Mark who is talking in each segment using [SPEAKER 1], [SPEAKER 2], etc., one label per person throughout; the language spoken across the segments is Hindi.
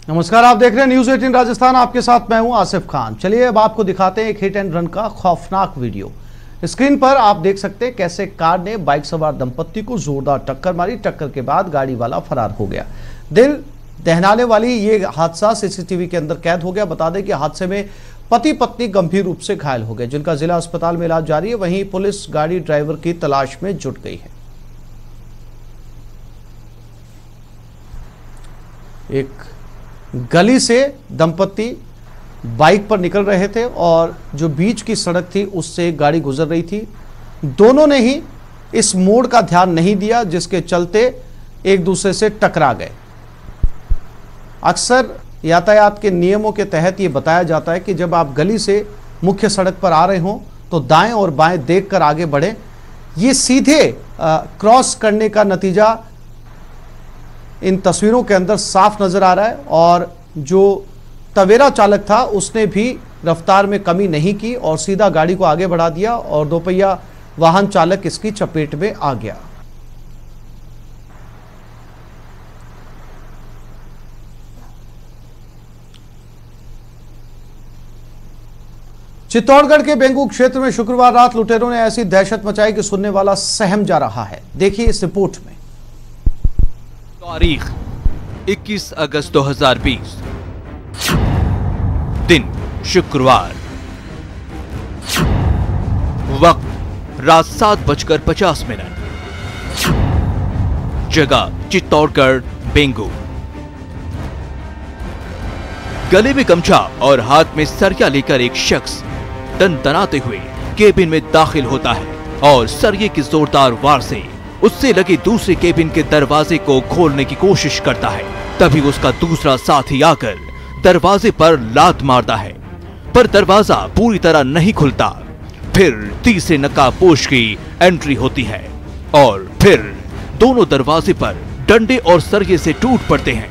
[SPEAKER 1] नमस्कार, आप देख रहे हैं न्यूज 18 राजस्थान। आपके साथ मैं हूं आसिफ खान। चलिए अब आपको दिखाते हैं एक हिट एंड रन का खौफनाक वीडियो। स्क्रीन पर आप देख सकते हैं कैसे कार ने बाइक सवार दंपत्ति को जोरदार टक्कर मारी। टक्कर के बाद गाड़ी वाला फरार हो गया। दिल दहलाने वाली ये हादसा सीसीटीवी के अंदर कैद हो गया। बता दें कि हादसे में पति पत्नी गंभीर रूप से घायल हो गए, जिनका जिला अस्पताल में इलाज जारी है। वहीं पुलिस गाड़ी ड्राइवर की तलाश में जुट गई है। एक गली से दंपत्ति बाइक पर निकल रहे थे और जो बीच की सड़क थी उससे एक गाड़ी गुजर रही थी। दोनों ने ही इस मोड़ का ध्यान नहीं दिया, जिसके चलते एक दूसरे से टकरा गए। अक्सर यातायात के नियमों के तहत ये बताया जाता है कि जब आप गली से मुख्य सड़क पर आ रहे हों तो दाएं और बाएं देखकर आगे बढ़ें। ये सीधे क्रॉस करने का नतीजा इन तस्वीरों के अंदर साफ नजर आ रहा है। और जो तवेरा चालक था उसने भी रफ्तार में कमी नहीं की और सीधा गाड़ी को आगे बढ़ा दिया और दोपहिया वाहन चालक इसकी चपेट में आ गया। चित्तौड़गढ़ के बेंगू क्षेत्र में शुक्रवार रात लुटेरों ने ऐसी दहशत मचाई कि सुनने वाला सहम जा रहा है। देखिए इस रिपोर्ट में।
[SPEAKER 2] तारीख 21 अगस्त 2020, दिन शुक्रवार, वक्त रात 7:50, जगह चित्तौड़गढ़ बेंगू। गले में गमछा और हाथ में सरिया लेकर एक शख्स दनदनाते हुए केबिन में दाखिल होता है और सरिये की जोरदार वार से उससे लगे दूसरे केबिन के दरवाजे को खोलने की कोशिश करता है। तभी उसका दूसरा साथी आकर दरवाजे पर लात मारता है, पर दरवाजा पूरी तरह नहीं खुलता। फिर तीसरे नकाबपोश की एंट्री होती है और फिर दोनों दरवाजे पर डंडे और सरिये से टूट पड़ते हैं।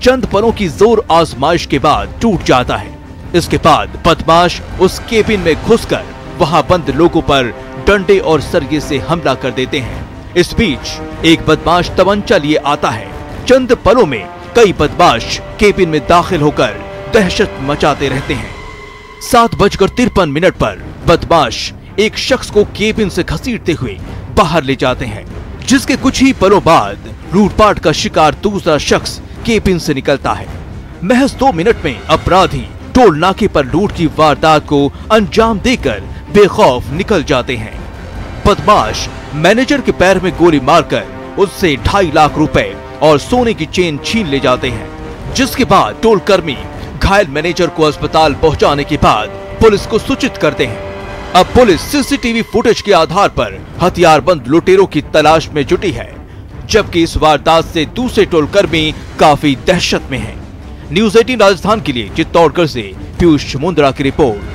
[SPEAKER 2] चंद पलों की जोर आजमाइश के बाद टूट जाता है। इसके बाद बदमाश उस केबिन में घुसकर वहां बंद लोगों पर डंडे और सरिये से हमला कर देते हैं। इस बीच एक बदमाश तमंचा लिए आता है। चंद पलों में कई बदमाश केबिन में दाखिल होकर दहशत मचाते रहते हैं। 7:53 पर बदमाश एक शख्स को केबिन से घसीटते हुए बाहर ले जाते हैं, जिसके कुछ ही पलों बाद लूटपाट का शिकार दूसरा शख्स केबिन से निकलता है। महज 2 मिनट में अपराधी टोल नाके पर लूट की वारदात को अंजाम देकर बेखौफ निकल जाते हैं। बदमाश मैनेजर के पैर में गोली मारकर उससे 2.5 लाख रुपए और सोने की चेन छीन ले जाते हैं, जिसके बाद टोल कर्मी घायल मैनेजर को अस्पताल पहुंचाने के बाद पुलिस को सूचित करते हैं। अब पुलिस सीसीटीवी फुटेज के आधार पर हथियारबंद लुटेरों की तलाश में जुटी है, जबकि इस वारदात से दूसरे टोल कर्मी काफी दहशत में हैं। न्यूज 18 राजस्थान के लिए चित्तौड़गढ़ से पीयूष मुंद्रा की रिपोर्ट।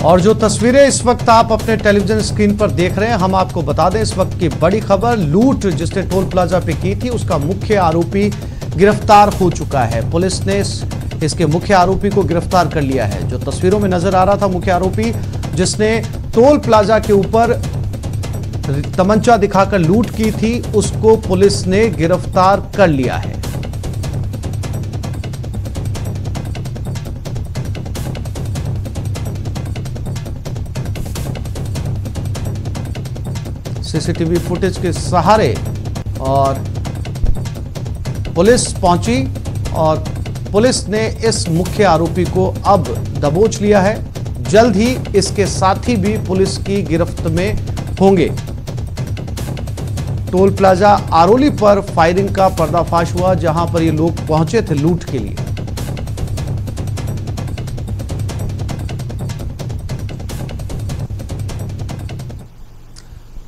[SPEAKER 1] और जो तस्वीरें इस वक्त आप अपने टेलीविजन स्क्रीन पर देख रहे हैं, हम आपको बता दें इस वक्त की बड़ी खबर। लूट जिसने टोल प्लाजा पे की थी उसका मुख्य आरोपी गिरफ्तार हो चुका है। पुलिस ने इसके मुख्य आरोपी को गिरफ्तार कर लिया है। जो तस्वीरों में नजर आ रहा था मुख्य आरोपी, जिसने टोल प्लाजा के ऊपर तमंचा दिखाकर लूट की थी, उसको पुलिस ने गिरफ्तार कर लिया है। सीसीटीवी फुटेज के सहारे और पुलिस पहुंची और पुलिस ने इस मुख्य आरोपी को अब दबोच लिया है। जल्द ही इसके साथी भी पुलिस की गिरफ्त में होंगे। टोल प्लाजा आरोली पर फायरिंग का पर्दाफाश हुआ, जहां पर ये लोग पहुंचे थे लूट के लिए।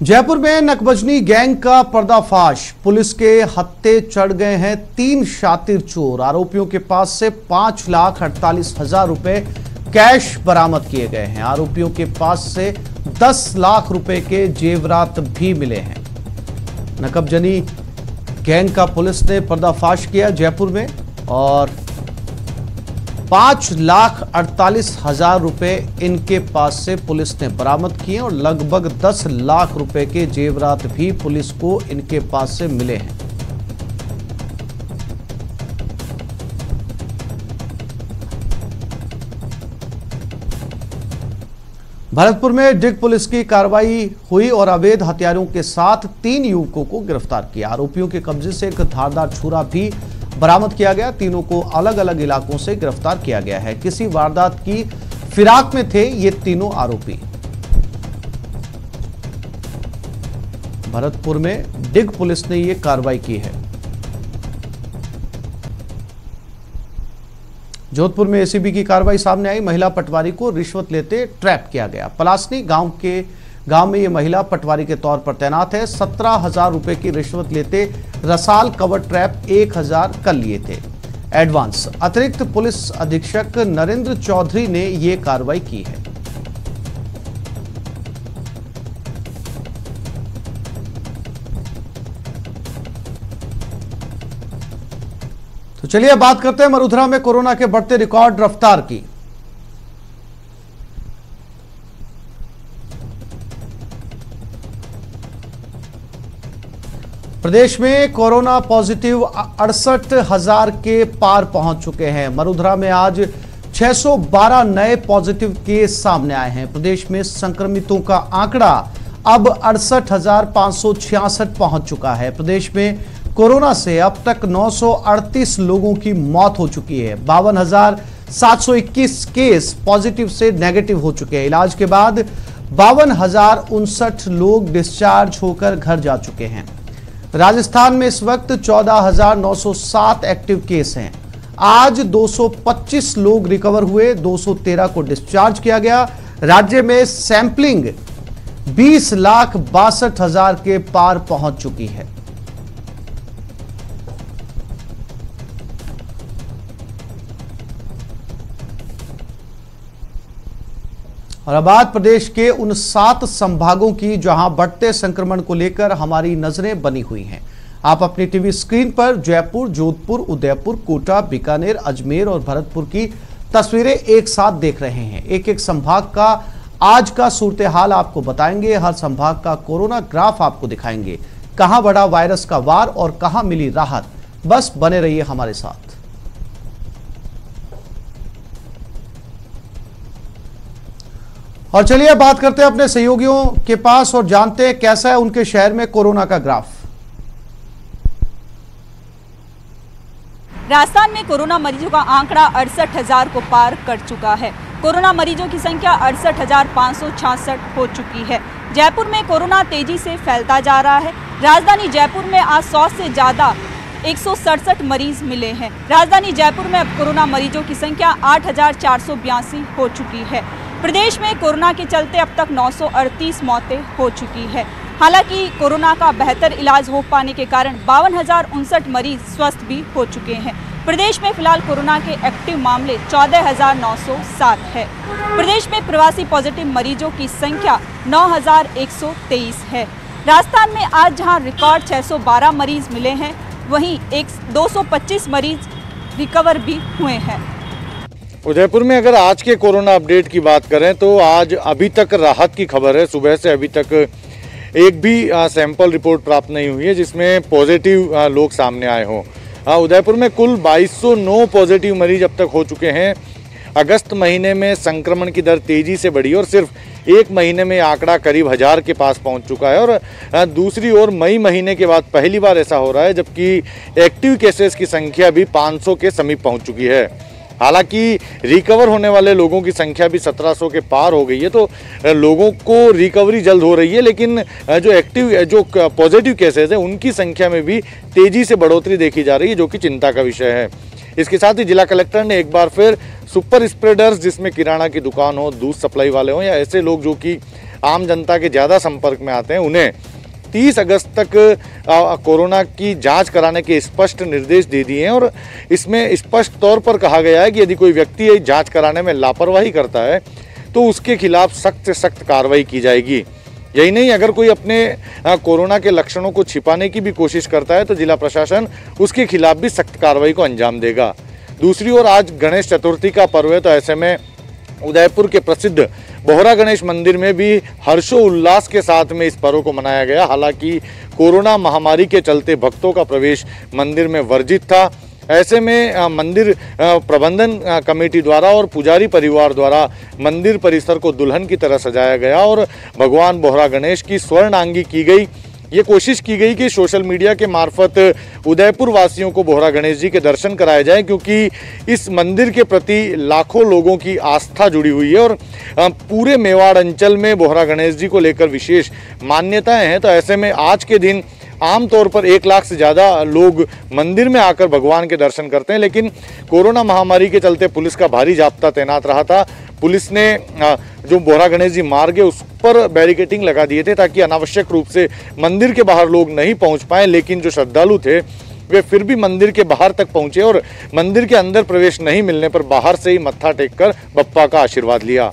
[SPEAKER 1] जयपुर में नकबजनी गैंग का पर्दाफाश। पुलिस के हत्थे चढ़ गए हैं 3 शातिर चोर। आरोपियों के पास से 5,48,000 रुपए कैश बरामद किए गए हैं। आरोपियों के पास से 10 लाख रुपए के जेवरात भी मिले हैं। नकबजनी गैंग का पुलिस ने पर्दाफाश किया जयपुर में और 5,48,000 रुपए इनके पास से पुलिस ने बरामद किए और लगभग 10 लाख रुपए के जेवरात भी पुलिस को इनके पास से मिले हैं। भरतपुर में डिग पुलिस की कार्रवाई हुई और अवैध हथियारों के साथ 3 युवकों को गिरफ्तार किया। आरोपियों के कब्जे से एक धारदार छुरा भी बरामद किया गया। तीनों को अलग अलग इलाकों से गिरफ्तार किया गया है। किसी वारदात की फिराक में थे ये तीनों आरोपी। भरतपुर में डिग पुलिस ने ये कार्रवाई की है। जोधपुर में एसीबी की कार्रवाई सामने आई। महिला पटवारी को रिश्वत लेते ट्रैप किया गया। पलासनी गांव में ये महिला पटवारी के तौर पर तैनात है। 17,000 रुपए की रिश्वत लेते रसाल कवर ट्रैप 1,000 कर लिए थे एडवांस। अतिरिक्त पुलिस अधीक्षक नरेंद्र चौधरी ने ये कार्रवाई की है। तो चलिए बात करते हैं मरुधरा में कोरोना के बढ़ते रिकॉर्ड रफ्तार की। प्रदेश में कोरोना पॉजिटिव 68,000 के पार पहुंच चुके हैं। मरुधरा में आज 612 नए पॉजिटिव केस सामने आए हैं। प्रदेश में संक्रमितों का आंकड़ा अब 68,566 पहुंच चुका है। प्रदेश में कोरोना से अब तक 938 लोगों की मौत हो चुकी है। 52,721 केस पॉजिटिव से नेगेटिव हो चुके हैं। इलाज के बाद 52,059 लोग डिस्चार्ज होकर घर जा चुके हैं। राजस्थान में इस वक्त 14,907 एक्टिव केस हैं। आज 225 लोग रिकवर हुए, 213 को डिस्चार्ज किया गया। राज्य में सैंपलिंग 20,62,000 के पार पहुंच चुकी है। और अब बात प्रदेश के उन 7 संभागों की जहां बढ़ते संक्रमण को लेकर हमारी नजरें बनी हुई हैं। आप अपनी टीवी स्क्रीन पर जयपुर, जोधपुर, उदयपुर, कोटा, बीकानेर, अजमेर और भरतपुर की तस्वीरें एक साथ देख रहे हैं। एक एक संभाग का आज का सूरत हाल आपको बताएंगे। हर संभाग का कोरोना ग्राफ आपको दिखाएंगे। कहां बढ़ा वायरस का वार और कहां मिली राहत। बस बने रहिए हमारे साथ। और चलिए बात करते हैं अपने सहयोगियों के पास और जानते हैं कैसा है उनके शहर में कोरोना का ग्राफ।
[SPEAKER 3] राजस्थान में कोरोना मरीजों का आंकड़ा 68,000 को पार कर चुका है। कोरोना मरीजों की संख्या 68,566 हो चुकी है। जयपुर में कोरोना तेजी से फैलता जा रहा है। राजधानी जयपुर में आज 100 से ज्यादा 167 मरीज मिले हैं। राजधानी जयपुर में अब कोरोना मरीजों की संख्या 8,482 हो चुकी है। प्रदेश में कोरोना के चलते अब तक 938 मौतें हो चुकी है। हालांकि कोरोना का बेहतर इलाज हो पाने के कारण 52,059 मरीज स्वस्थ भी हो चुके हैं। प्रदेश में फिलहाल कोरोना के एक्टिव मामले 14,907 है। प्रदेश में प्रवासी पॉजिटिव मरीजों की संख्या 9,123 है। राजस्थान में आज जहां रिकॉर्ड 612 मरीज मिले हैं, वहीं 225 मरीज रिकवर भी हुए हैं।
[SPEAKER 4] उदयपुर में अगर आज के कोरोना अपडेट की बात करें तो आज अभी तक राहत की खबर है। सुबह से अभी तक एक भी सैंपल रिपोर्ट प्राप्त नहीं हुई है जिसमें पॉजिटिव लोग सामने आए हों। उदयपुर में कुल 2209 पॉजिटिव मरीज अब तक हो चुके हैं। अगस्त महीने में संक्रमण की दर तेजी से बढ़ी और सिर्फ एक महीने में आंकड़ा करीब 1000 के पास पहुंच चुका है। और दूसरी ओर मई महीने के बाद पहली बार ऐसा हो रहा है जबकि एक्टिव केसेस की संख्या भी 500 के समीप पहुंच चुकी है। हालांकि रिकवर होने वाले लोगों की संख्या भी 1700 के पार हो गई है, तो लोगों को रिकवरी जल्द हो रही है। लेकिन जो पॉजिटिव केसेस हैं उनकी संख्या में भी तेजी से बढ़ोतरी देखी जा रही है, जो कि चिंता का विषय है। इसके साथ ही जिला कलेक्टर ने एक बार फिर सुपर स्प्रेडर्स, जिसमें किराना की दुकान हो, दूध सप्लाई वाले हों या ऐसे लोग जो कि आम जनता के ज़्यादा संपर्क में आते हैं, उन्हें 30 अगस्त तक कोरोना की जांच कराने के स्पष्ट निर्देश दे दिए हैं। और इसमें स्पष्ट तौर पर कहा गया है कि यदि कोई व्यक्ति जांच कराने में लापरवाही करता है तो उसके खिलाफ सख्त से सख्त कार्रवाई की जाएगी। यही नहीं, अगर कोई अपने कोरोना के लक्षणों को छिपाने की भी कोशिश करता है तो जिला प्रशासन उसके खिलाफ भी सख्त कार्रवाई को अंजाम देगा। दूसरी ओर आज गणेश चतुर्थी का पर्व है, तो ऐसे में उदयपुर के प्रसिद्ध बोहरा गणेश मंदिर में भी हर्षोल्लास के साथ में इस पर्व को मनाया गया। हालांकि कोरोना महामारी के चलते भक्तों का प्रवेश मंदिर में वर्जित था। ऐसे में मंदिर प्रबंधन कमेटी द्वारा और पुजारी परिवार द्वारा मंदिर परिसर को दुल्हन की तरह सजाया गया और भगवान बोहरा गणेश की स्वर्णांगी की गई। ये कोशिश की गई कि सोशल मीडिया के मार्फत उदयपुर वासियों को बोहरा गणेश जी के दर्शन कराए जाएं, क्योंकि इस मंदिर के प्रति लाखों लोगों की आस्था जुड़ी हुई है और पूरे मेवाड़ अंचल में बोहरा गणेश जी को लेकर विशेष मान्यताएं हैं। तो ऐसे में आज के दिन आमतौर पर 1 लाख से ज़्यादा लोग मंदिर में आकर भगवान के दर्शन करते हैं, लेकिन कोरोना महामारी के चलते पुलिस का भारी जाब्ता तैनात रहा था। पुलिस ने जो बोहरा गणेश जी मार्ग है उस पर बैरिकेडिंग लगा दिए थे ताकि अनावश्यक रूप से मंदिर के बाहर लोग नहीं पहुंच पाए, लेकिन जो श्रद्धालु थे वे फिर भी मंदिर के बाहर तक पहुंचे और मंदिर के अंदर प्रवेश नहीं मिलने पर बाहर से ही मत्था टेककर बप्पा का आशीर्वाद लिया।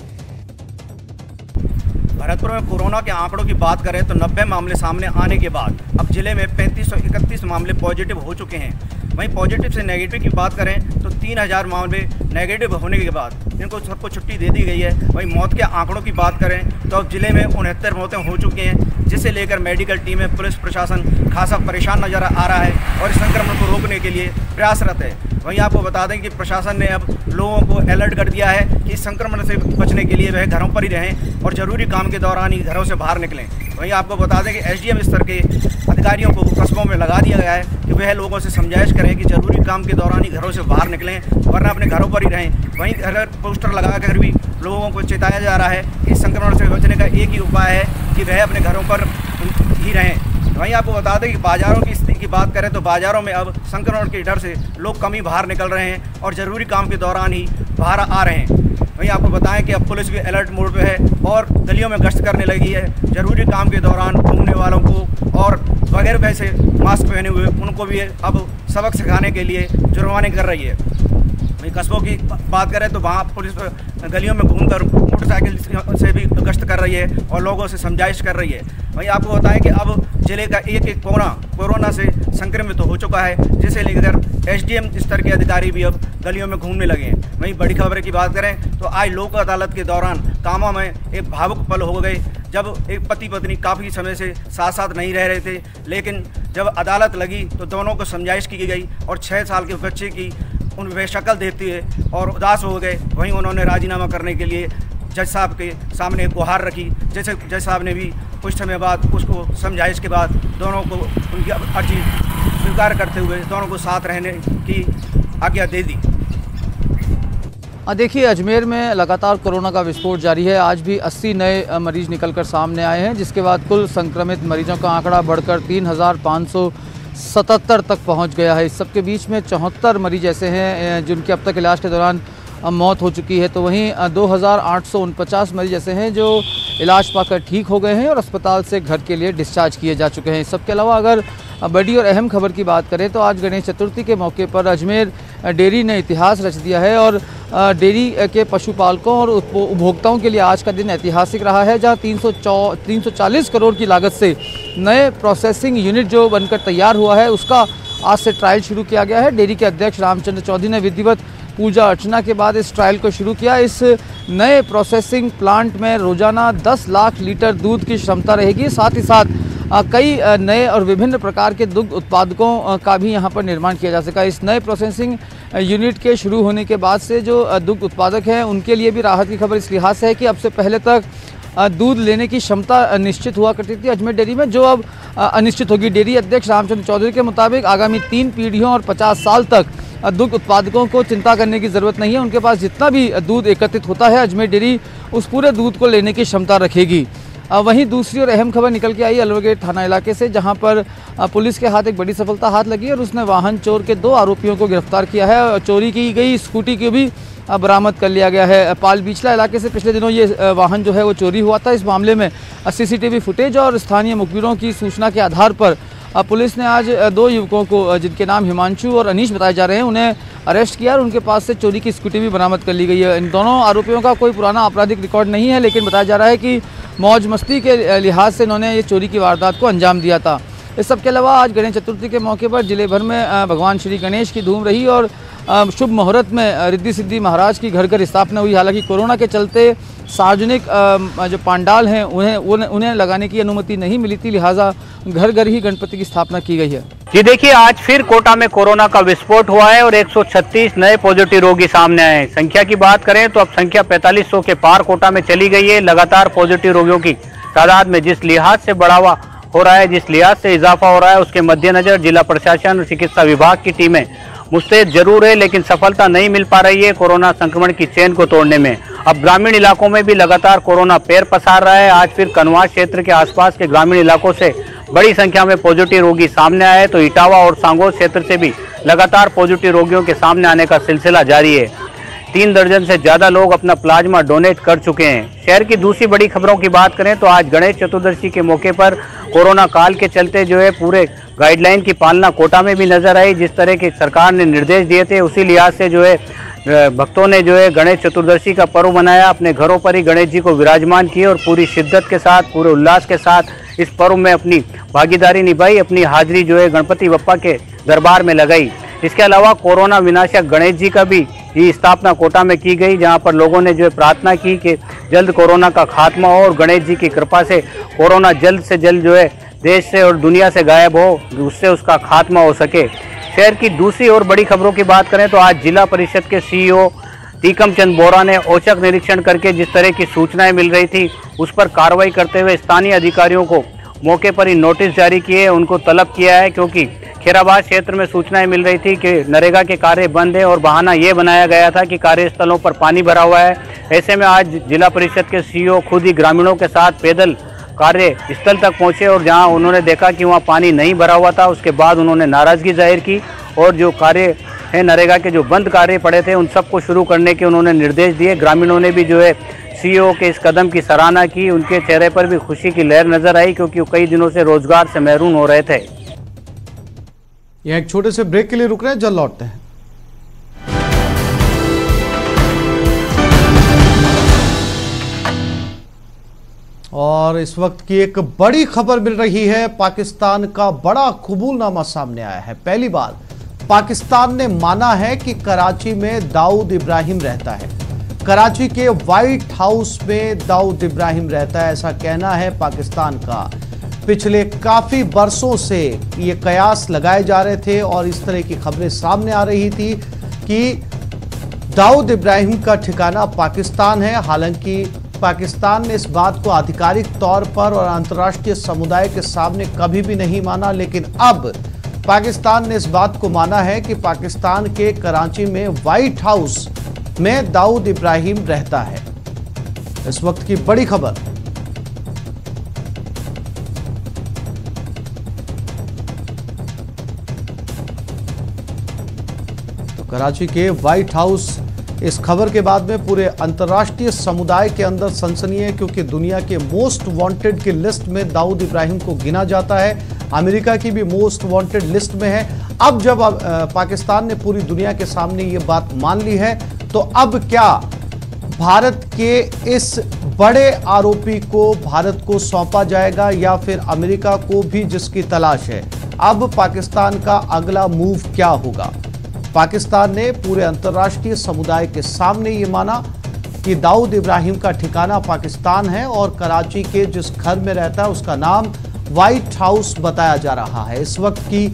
[SPEAKER 5] भरतपुर में कोरोना के आंकड़ों की बात करें तो 90 मामले सामने आने के बाद अब जिले में 3531 मामले पॉजिटिव हो चुके हैं। वहीं पॉजिटिव से नेगेटिव की बात करें तो 3000 मामले नेगेटिव होने के बाद इनको सबको छुट्टी दे दी गई है। वहीं मौत के आंकड़ों की बात करें तो अब जिले में 69 मौतें हो चुकी हैं, जिसे लेकर मेडिकल टीमें, पुलिस प्रशासन खासा परेशान नजर आ रहा है और इस संक्रमण को रोकने के लिए प्रयासरत है। वहीं आपको बता दें कि प्रशासन ने अब लोगों को अलर्ट कर दिया है कि इस संक्रमण से बचने के लिए वह घरों पर ही रहें और जरूरी काम के दौरान ही घरों से बाहर निकलें। वहीं आपको बता दें कि एसडीएम स्तर के अधिकारियों को कस्बों में लगा दिया गया है कि वह लोगों से समझाइश करें कि जरूरी काम के दौरान ही घरों से बाहर निकलें, वरना अपने घरों पर ही रहें। वहीं अलर्ट पोस्टर लगाकर भी लोगों को चेताया जा रहा है कि इस संक्रमण से बचने का एक ही उपाय है कि वह अपने घरों पर ही रहें। वहीं आपको बता दें कि बाज़ारों की स्थिति की बात करें तो बाज़ारों में अब संक्रमण के डर से लोग कम ही बाहर निकल रहे हैं और ज़रूरी काम के दौरान ही बाहर आ रहे हैं। वहीं आपको बताएं कि अब पुलिस भी अलर्ट मोड पे है और गलियों में गश्त करने लगी है। ज़रूरी काम के दौरान घूमने वालों को और बगैर वैसे मास्क पहने हुए उनको भी अब सबक सिखाने के लिए जुर्माने कर रही है। वहीं कस्बों की बात करें तो वहाँ पुलिस गलियों में घूमकर मोटरसाइकिल से भी गश्त कर रही है और लोगों से समझाइश कर रही है। वहीं आपको बताएं कि अब जिले का एक कोरोना से संक्रमित हो चुका है, जिसे लेकर एसडीएम स्तर के अधिकारी भी अब गलियों में घूमने लगे हैं। वहीं बड़ी खबर की बात करें तो आज लोक अदालत के दौरान कामा में एक भावुक पल हो गए, जब एक पति पत्नी काफ़ी समय से साथ साथ नहीं रह रहे थे, लेकिन जब अदालत लगी तो दोनों को समझाइश की गई और 6 साल के बच्चे की उन वे शक्ल देखती है और उदास हो गए। वहीं उन्होंने राजीनामा करने के लिए जज साहब के सामने गुहार रखी। जैसे जज साहब ने भी कुछ समय बाद उसको समझाइश के बाद दोनों को उनकी अर्जी स्वीकार करते हुए दोनों को साथ रहने की आज्ञा दे दी।
[SPEAKER 6] देखिए, अजमेर में लगातार कोरोना का विस्फोट जारी है। आज भी 80 नए मरीज निकलकर सामने आए हैं, जिसके बाद कुल संक्रमित मरीजों का आंकड़ा बढ़कर 3577 तक पहुंच गया है। इस सबके बीच में 74 मरीज ऐसे हैं जिनकी अब तक इलाज के दौरान मौत हो चुकी है। तो वहीं 2849 मरीज ऐसे हैं जो इलाज पाकर ठीक हो गए हैं और अस्पताल से घर के लिए डिस्चार्ज किए जा चुके हैं। इस सबके अलावा अगर बड़ी और अहम खबर की बात करें तो आज गणेश चतुर्थी के मौके पर अजमेर डेयरी ने इतिहास रच दिया है और डेयरी के पशुपालकों और उपभोक्ताओं के लिए आज का दिन ऐतिहासिक रहा है, जहां 340 करोड़ की लागत से नए प्रोसेसिंग यूनिट जो बनकर तैयार हुआ है उसका आज से ट्रायल शुरू किया गया है। डेयरी के अध्यक्ष रामचंद्र चौधरी ने विधिवत पूजा अर्चना के बाद इस ट्रायल को शुरू किया। इस नए प्रोसेसिंग प्लांट में रोजाना 10 लाख लीटर दूध की क्षमता रहेगी। साथ ही साथ कई नए और विभिन्न प्रकार के दुग्ध उत्पादकों का भी यहां पर निर्माण किया जा सका। इस नए प्रोसेसिंग यूनिट के शुरू होने के बाद से जो दुग्ध उत्पादक हैं उनके लिए भी राहत की खबर इस लिहाज से है कि अब से पहले तक दूध लेने की क्षमता निश्चित हुआ करती थी अजमेर डेयरी में, जो अब अनिश्चित होगी। डेयरी अध्यक्ष रामचंद्र चौधरी के मुताबिक आगामी 3 पीढ़ियों और 50 साल तक दुग्ध उत्पादकों को चिंता करने की ज़रूरत नहीं है। उनके पास जितना भी दूध एकत्रित होता है अजमेर डेयरी उस पूरे दूध को लेने की क्षमता रखेगी। वहीं दूसरी और अहम खबर निकल के आई अलवर थाना इलाके से, जहां पर पुलिस के हाथ एक बड़ी सफलता हाथ लगी और उसने वाहन चोर के 2 आरोपियों को गिरफ्तार किया है। चोरी की गई स्कूटी की भी बरामद कर लिया गया है। पाल बिचला इलाके से पिछले दिनों ये वाहन जो है वो चोरी हुआ था। इस मामले में सीसीटीवी फुटेज और स्थानीय मुखबिरों की सूचना के आधार पर पुलिस ने आज 2 युवकों को, जिनके नाम हिमांशु और अनीश बताए जा रहे हैं, उन्हें अरेस्ट किया और उनके पास से चोरी की स्कूटी भी बरामद कर ली गई है। इन दोनों आरोपियों का कोई पुराना आपराधिक रिकॉर्ड नहीं है, लेकिन बताया जा रहा है कि मौज मस्ती के लिहाज से इन्होंने ये चोरी की वारदात को अंजाम दिया था। इस सब के अलावा आज गणेश चतुर्थी के मौके पर जिले भर में भगवान श्री गणेश की धूम रही और शुभ मुहूर्त में रिद्धि सिद्धि महाराज की घर घर स्थापना हुई। हालांकि कोरोना के चलते सार्वजनिक जो पंडाल हैं उन्हें लगाने की अनुमति नहीं मिली थी, लिहाजा घर घर ही गणपति की स्थापना की गई है।
[SPEAKER 7] जी देखिए, आज फिर कोटा में कोरोना का विस्फोट हुआ है और 136 नए पॉजिटिव रोगी सामने आए हैं। संख्या की बात करें तो अब संख्या 4500 के पार कोटा में चली गई है। लगातार पॉजिटिव रोगियों की तादाद में जिस लिहाज से बढ़ावा हो रहा है, जिस लिहाज से इजाफा हो रहा है, उसके मद्देनजर जिला प्रशासन और चिकित्सा विभाग की टीमें मुस्तैद जरूर है, लेकिन सफलता नहीं मिल पा रही है कोरोना संक्रमण की चेन को तोड़ने में। अब ग्रामीण इलाकों में भी लगातार कोरोना पैर पसार रहा है। आज फिर कनवास क्षेत्र के आसपास के ग्रामीण इलाकों से बड़ी संख्या में पॉजिटिव रोगी सामने आए, तो इटावा और सांगोर क्षेत्र से भी लगातार पॉजिटिव रोगियों के सामने आने का सिलसिला जारी है। 3 दर्जन से ज्यादा लोग अपना प्लाज्मा डोनेट कर चुके हैं। शहर की दूसरी बड़ी खबरों की बात करें तो आज गणेश चतुर्दशी के मौके पर कोरोना काल के चलते जो है पूरे गाइडलाइन की पालना कोटा में भी नजर आई। जिस तरह के सरकार ने निर्देश दिए थे उसी लिहाज से जो है भक्तों ने जो है गणेश चतुर्दशी का पर्व मनाया, अपने घरों पर ही गणेश जी को विराजमान किए और पूरी शिद्दत के साथ, पूरे उल्लास के साथ इस पर्व में अपनी भागीदारी निभाई, अपनी हाजिरी जो है गणपति बप्पा के दरबार में लगाई। इसके अलावा कोरोना विनाशक गणेश जी का भी ये स्थापना कोटा में की गई, जहां पर लोगों ने जो है प्रार्थना की कि जल्द कोरोना का खात्मा हो और गणेश जी की कृपा से कोरोना जल्द से जल्द जो है देश से और दुनिया से गायब हो, उससे उसका खात्मा हो सके। शहर की दूसरी और बड़ी खबरों की बात करें तो आज जिला परिषद के सीईओ टीकम चंद बोरा ने औचक निरीक्षण करके जिस तरह की सूचनाएं मिल रही थी उस पर कार्रवाई करते हुए स्थानीय अधिकारियों को मौके पर ही नोटिस जारी किए, उनको तलब किया है, क्योंकि खैराबाद क्षेत्र में सूचनाएं मिल रही थी कि नरेगा के कार्य बंद है और बहाना ये बनाया गया था कि कार्यस्थलों पर पानी भरा हुआ है। ऐसे में आज जिला परिषद के सीईओ खुद ही ग्रामीणों के साथ पैदल कार्य स्थल तक पहुंचे और जहां उन्होंने देखा कि वहां पानी नहीं भरा हुआ था, उसके बाद उन्होंने नाराजगी जाहिर की और जो कार्य है नरेगा के जो बंद कार्य पड़े थे उन सबको शुरू करने के उन्होंने निर्देश दिए। ग्रामीणों ने भी जो है सीईओ के इस कदम की सराहना की, उनके चेहरे पर भी खुशी की लहर नजर आई, क्योंकि वो कई दिनों से रोजगार से महरूम हो रहे थे।
[SPEAKER 1] यह एक छोटे से ब्रेक के लिए रुक रहे हैं, जल्द लौटते हैं। और इस वक्त की एक बड़ी खबर मिल रही है, पाकिस्तान का बड़ा कबूलनामा सामने आया है। पहली बार पाकिस्तान ने माना है कि कराची में दाऊद इब्राहिम रहता है। कराची के व्हाइट हाउस में दाऊद इब्राहिम रहता है, ऐसा कहना है पाकिस्तान का। पिछले काफी बरसों से ये कयास लगाए जा रहे थे और इस तरह की खबरें सामने आ रही थी कि दाऊद इब्राहिम का ठिकाना पाकिस्तान है। हालांकि पाकिस्तान ने इस बात को आधिकारिक तौर पर और अंतर्राष्ट्रीय समुदाय के सामने कभी भी नहीं माना, लेकिन अब पाकिस्तान ने इस बात को माना है कि पाकिस्तान के कराची में व्हाइट हाउस में दाऊद इब्राहिम रहता है। इस वक्त की बड़ी खबर। तो कराची के व्हाइट हाउस, इस खबर के बाद में पूरे अंतर्राष्ट्रीय समुदाय के अंदर सनसनी है, क्योंकि दुनिया के मोस्ट वांटेड की लिस्ट में दाऊद इब्राहिम को गिना जाता है। अमेरिका की भी मोस्ट वांटेड लिस्ट में है। अब जब पाकिस्तान ने पूरी दुनिया के सामने ये बात मान ली है, तो अब क्या भारत के इस बड़े आरोपी को भारत को सौंपा जाएगा या फिर अमेरिका को भी जिसकी तलाश है? अब पाकिस्तान का अगला मूव क्या होगा? पाकिस्तान ने पूरे अंतर्राष्ट्रीय समुदाय के सामने ये माना कि दाऊद इब्राहिम का ठिकाना पाकिस्तान है और कराची के जिस घर में रहता है उसका नाम व्हाइट हाउस बताया जा रहा है। इस वक्त की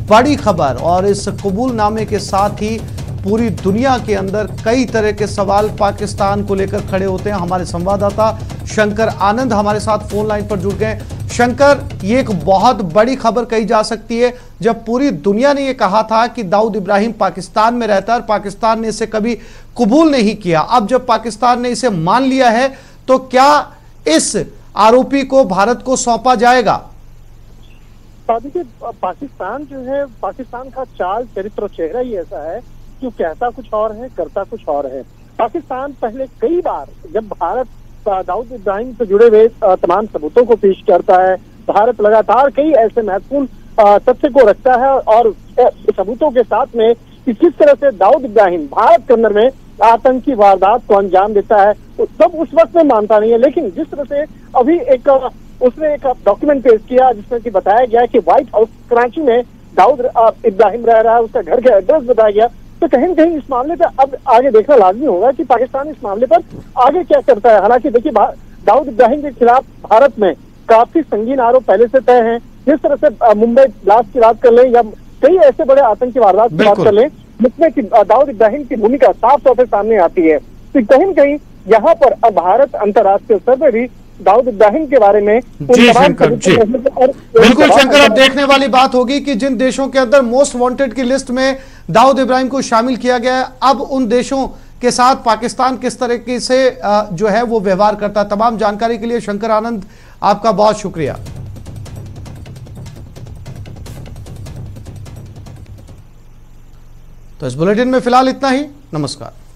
[SPEAKER 1] बड़ी खबर और इस कबूलनामे के साथ ही पूरी दुनिया के अंदर कई तरह के सवाल पाकिस्तान को लेकर खड़े होते हैं। हमारे संवाददाता शंकर आनंद हमारे साथ फोन लाइन पर जुड़ गए। शंकर, ये एक बहुत बड़ी खबर कही जा सकती है, जब पूरी दुनिया ने यह कहा था कि दाऊद इब्राहिम पाकिस्तान में रहता है और पाकिस्तान ने इसे कभी कबूल नहीं किया। अब जब पाकिस्तान ने इसे मान लिया है, तो क्या इस आरोपी को भारत को सौंपा जाएगा?
[SPEAKER 8] देखिए, पाकिस्तान जो है, पाकिस्तान का चाल चरित्र और चेहरा ही ऐसा है कि कहता कुछ और है, करता कुछ और है। पाकिस्तान पहले कई बार जब भारत दाऊद इब्राहिम से जुड़े हुए तमाम सबूतों को पेश करता है, भारत लगातार कई ऐसे महत्वपूर्ण तथ्य को रखता है और सबूतों के साथ में किस तरह से दाऊद इब्राहिम भारत के अंदर में आतंकी वारदात को अंजाम देता है, तब उस वक्त में मानता नहीं है। लेकिन जिस तरह से अभी उसने एक डॉक्यूमेंट पेश किया जिसमें कि बताया गया कि व्हाइट हाउस कराची में दाऊद इब्राहिम रह रहा है, उसका घर का एड्रेस बताया गया, तो कहीं न कहीं इस मामले पे अब आगे देखना लाजमी होगा कि पाकिस्तान इस मामले पर आगे क्या करता है। हालांकि देखिए, दाऊद इब्राहिम के खिलाफ भारत में काफी संगीन आरोप पहले से तय हैं। जिस तरह से मुंबई ब्लास्ट की बात कर लें या कई ऐसे बड़े आतंकी वारदात की बात कर लें, जिसमें कि दाऊद इब्राहिम की भूमिका साफ तौर पर सामने आती है। तो कहीं न कहीं यहाँ पर अब भारत अंतर्राष्ट्रीय स्तर पर भी दाऊद इब्राहिम के बारे में
[SPEAKER 1] जी शंकर जी, बिल्कुल शंकर, अब देखने वाली बात होगी कि जिन देशों के अंदर मोस्ट वांटेड की लिस्ट में दाऊद इब्राहिम को शामिल किया गया है, अब उन देशों के साथ पाकिस्तान किस तरीके से जो है वो व्यवहार करता है। तमाम जानकारी के लिए शंकर आनंद, आपका बहुत शुक्रिया। तो इस बुलेटिन में फिलहाल इतना ही। नमस्कार।